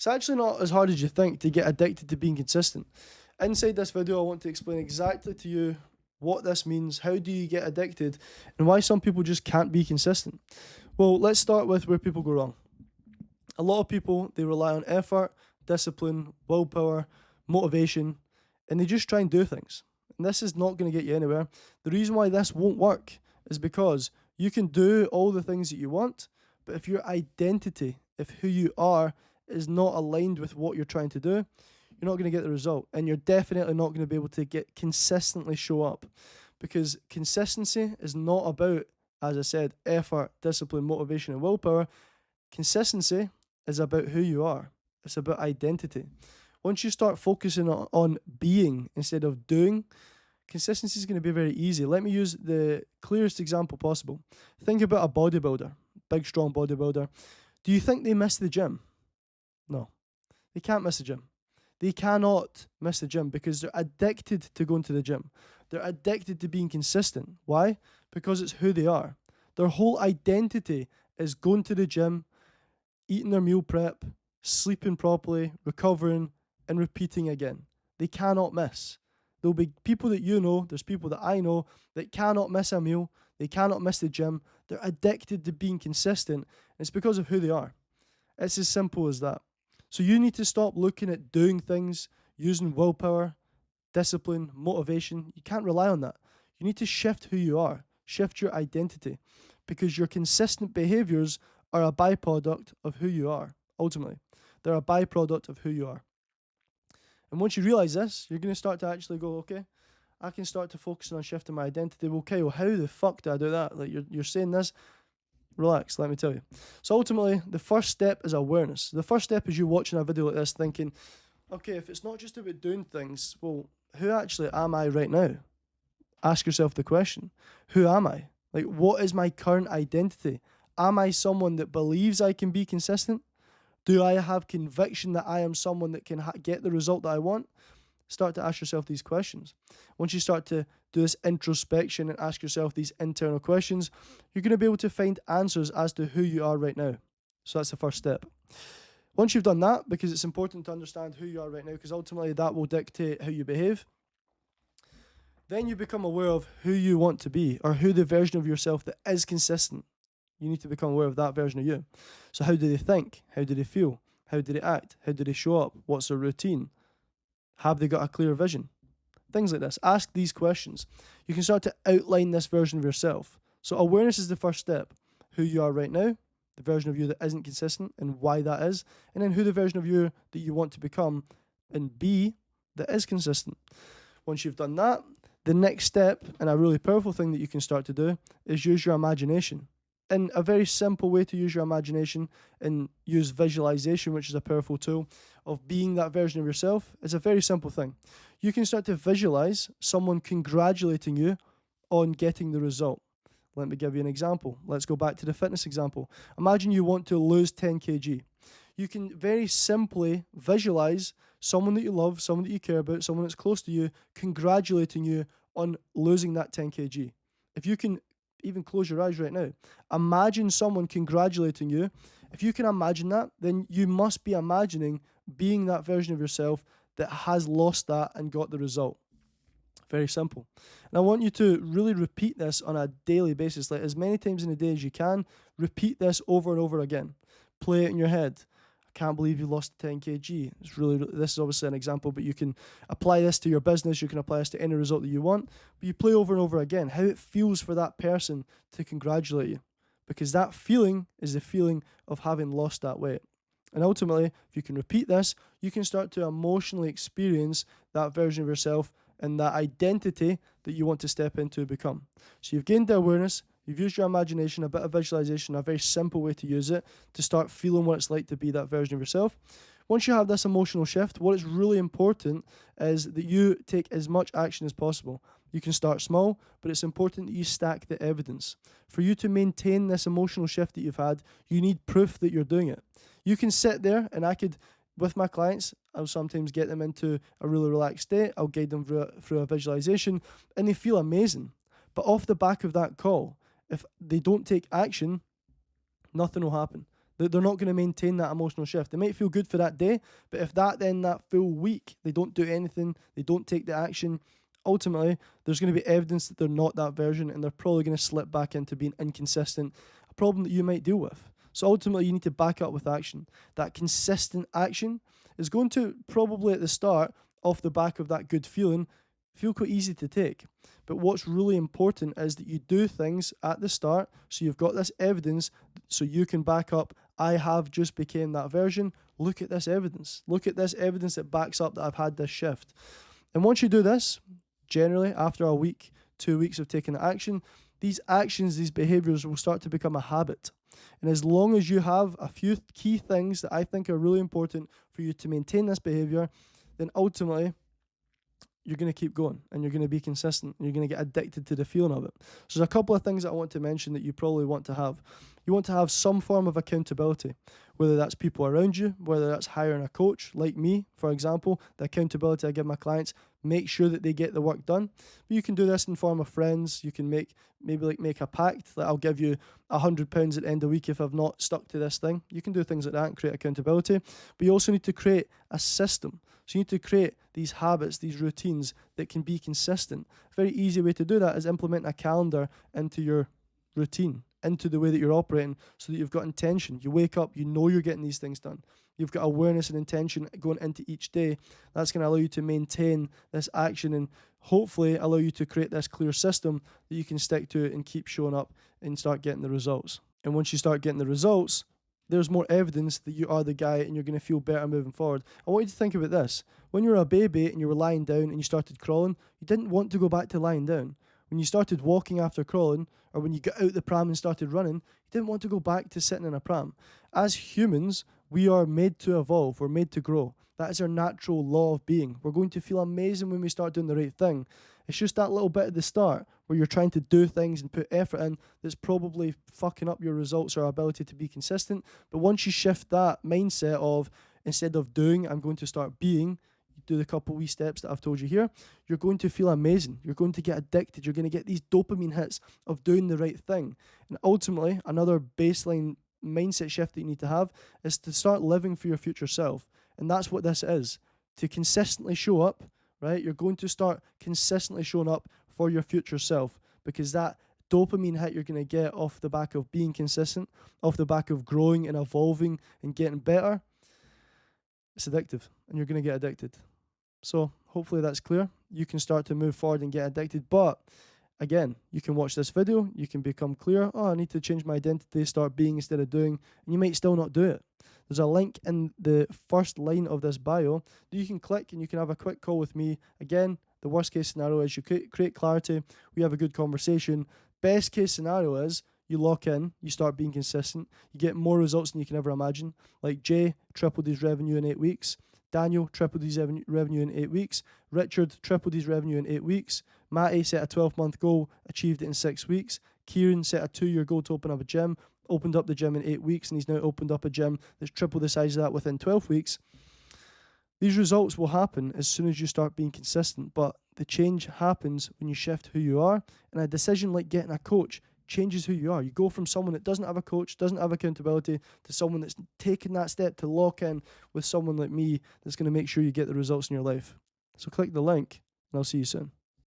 It's actually not as hard as you think to get addicted to being consistent. Inside this video, I want to explain exactly to you what this means, how do you get addicted, and why some people just can't be consistent. Well, let's start with where people go wrong. A lot of people, they rely on effort, discipline, willpower, motivation, and they just try and do things. And this is not going to get you anywhere. The reason why this won't work is because you can do all the things that you want, but if your identity, if who you are, is not aligned with what you're trying to do, you're not going to get the result. And you're definitely not going to be able to get consistently show up, because consistency is not about, as I said, effort, discipline, motivation, and willpower. Consistency is about who you are. It's about identity. Once you start focusing on being instead of doing, consistency is going to be very easy. Let me use the clearest example possible. Think about a bodybuilder, big, strong bodybuilder. Do you think they miss the gym? No, they can't miss the gym. They cannot miss the gym because they're addicted to going to the gym. They're addicted to being consistent. Why? Because it's who they are. Their whole identity is going to the gym, eating their meal prep, sleeping properly, recovering, and repeating again. They cannot miss. There'll be people that you know, there's people that I know that cannot miss a meal, they cannot miss the gym. They're addicted to being consistent, and it's because of who they are. It's as simple as that. So you need to stop looking at doing things, using willpower, discipline, motivation. You can't rely on that. You need to shift who you are, shift your identity, because your consistent behaviors are a byproduct of who you are, ultimately. They're a byproduct of who you are. And once you realize this, you're going to start to actually go, okay, I can start to focus on shifting my identity. Well, okay, well, how the fuck do I do that? Like, you're saying this. Relax, let me tell you. So ultimately, the first step is awareness. The first step is you watching a video like this thinking, okay, if it's not just about doing things, well, who actually am I right now? Ask yourself the question, who am I? Like, what is my current identity? Am I someone that believes I can be consistent? Do I have conviction that I am someone that can get the result that I want? Start to ask yourself these questions. Once you start to do this introspection and ask yourself these internal questions, you're going to be able to find answers as to who you are right now. So that's the first step. Once you've done that, because it's important to understand who you are right now, because ultimately that will dictate how you behave, then you become aware of who you want to be, or who the version of yourself that is consistent. You need to become aware of that version of you. So how do they think? How do they feel? How do they act? How do they show up? What's their routine? Have they got a clear vision? Things like this. Ask these questions. You can start to outline this version of yourself. So awareness is the first step. Who you are right now, the version of you that isn't consistent and why that is, and then who the version of you that you want to become and be that is consistent. Once you've done that, the next step, and a really powerful thing that you can start to do, is use your imagination. And a very simple way to use your imagination and use visualization, which is a powerful tool of being that version of yourself, is a very simple thing. You can start to visualize someone congratulating you on getting the result. Let me give you an example. Let's go back to the fitness example. Imagine you want to lose 10 kg. You can very simply visualize someone that you love, someone that you care about, someone that's close to you, congratulating you on losing that 10 kg. If you can even close your eyes right now, imagine someone congratulating you. If you can imagine that, then you must be imagining being that version of yourself that has lost that and got the result. Very simple. And I want you to really repeat this on a daily basis, like as many times in a day as you can. Repeat this over and over again. Play it in your head. I can't believe you lost 10 kg. This is obviously an example, but you can apply this to your business. You can apply this to any result that you want. But you play over and over again how it feels for that person to congratulate you, because that feeling is the feeling of having lost that weight. And ultimately, if you can repeat this, you can start to emotionally experience that version of yourself and that identity that you want to step into and become. So you've gained the awareness, you've used your imagination, a bit of visualization, a very simple way to use it to start feeling what it's like to be that version of yourself. Once you have this emotional shift, what is really important is that you take as much action as possible. You can start small, but it's important that you stack the evidence. For you to maintain this emotional shift that you've had, you need proof that you're doing it. You can sit there, and with my clients, I'll sometimes get them into a really relaxed state. I'll guide them through a visualization, and they feel amazing. But off the back of that call, if they don't take action, nothing will happen. They're not going to maintain that emotional shift. They might feel good for that day, but if that full week, they don't do anything, they don't take the action, ultimately, there's going to be evidence that they're not that version, and they're probably going to slip back into being inconsistent, a problem that you might deal with. So ultimately, you need to back up with action. That consistent action is going to probably at the start, off the back of that good feeling, feel quite easy to take. But what's really important is that you do things at the start so you've got this evidence so you can back up, I have just became that version. Look at this evidence. Look at this evidence that backs up that I've had this shift. And once you do this, generally after a week, 2 weeks of taking action, these actions, these behaviors will start to become a habit. And as long as you have a few key things that I think are really important for you to maintain this behavior, then ultimately you're going to keep going and you're going to be consistent and you're going to get addicted to the feeling of it. So there's a couple of things that I want to mention that you probably want to have. You want to have some form of accountability, whether that's people around you, whether that's hiring a coach like me, for example. The accountability I give my clients, make sure that they get the work done. But you can do this in form of friends. You can make a pact that I'll give you £100 at the end of the week if I've not stuck to this thing. You can do things like that and create accountability. But you also need to create a system. So you need to create these habits, these routines that can be consistent. A very easy way to do that is implement a calendar into your routine, into the way that you're operating, so that you've got intention. You wake up, you know you're getting these things done. You've got awareness and intention going into each day. That's going to allow you to maintain this action and hopefully allow you to create this clear system that you can stick to and keep showing up and start getting the results. And once you start getting the results, there's more evidence that you are the guy and you're going to feel better moving forward. I want you to think about this. When you were a baby and you were lying down and you started crawling, you didn't want to go back to lying down. When you started walking after crawling, or when you got out the pram and started running, you didn't want to go back to sitting in a pram. As humans, we are made to evolve. We're made to grow. That is our natural law of being. We're going to feel amazing when we start doing the right thing. It's just that little bit at the start where you're trying to do things and put effort in that's probably fucking up your results or ability to be consistent. But once you shift that mindset of, instead of doing, I'm going to start being, do the couple wee steps that I've told you here, you're going to feel amazing. You're going to get addicted. You're going to get these dopamine hits of doing the right thing. And ultimately, another baseline mindset shift that you need to have is to start living for your future self. And that's what this is. To consistently show up, right? You're going to start consistently showing up for your future self, because that dopamine hit you're going to get off the back of being consistent, off the back of growing and evolving and getting better, it's addictive and you're going to get addicted. So hopefully that's clear. You can start to move forward and get addicted. But again, you can watch this video. You can become clear. Oh, I need to change my identity, start being instead of doing. And you might still not do it. There's a link in the first line of this bio that you can click and you can have a quick call with me. Again, the worst case scenario is you create clarity. We have a good conversation. Best case scenario is you lock in, you start being consistent. You get more results than you can ever imagine. Like Jay tripled his revenue in 8 weeks. Daniel tripled his revenue in 8 weeks. Richard tripled his revenue in 8 weeks. Matty set a 12-month goal, achieved it in 6 weeks. Kieran set a 2-year goal to open up a gym, opened up the gym in 8 weeks, and he's now opened up a gym that's triple the size of that within 12 weeks. These results will happen as soon as you start being consistent, but the change happens when you shift who you are, and a decision like getting a coach changes who you are. You go from someone that doesn't have a coach, doesn't have accountability, to someone that's taken that step to lock in with someone like me that's going to make sure you get the results in your life. So click the link, and I'll see you soon.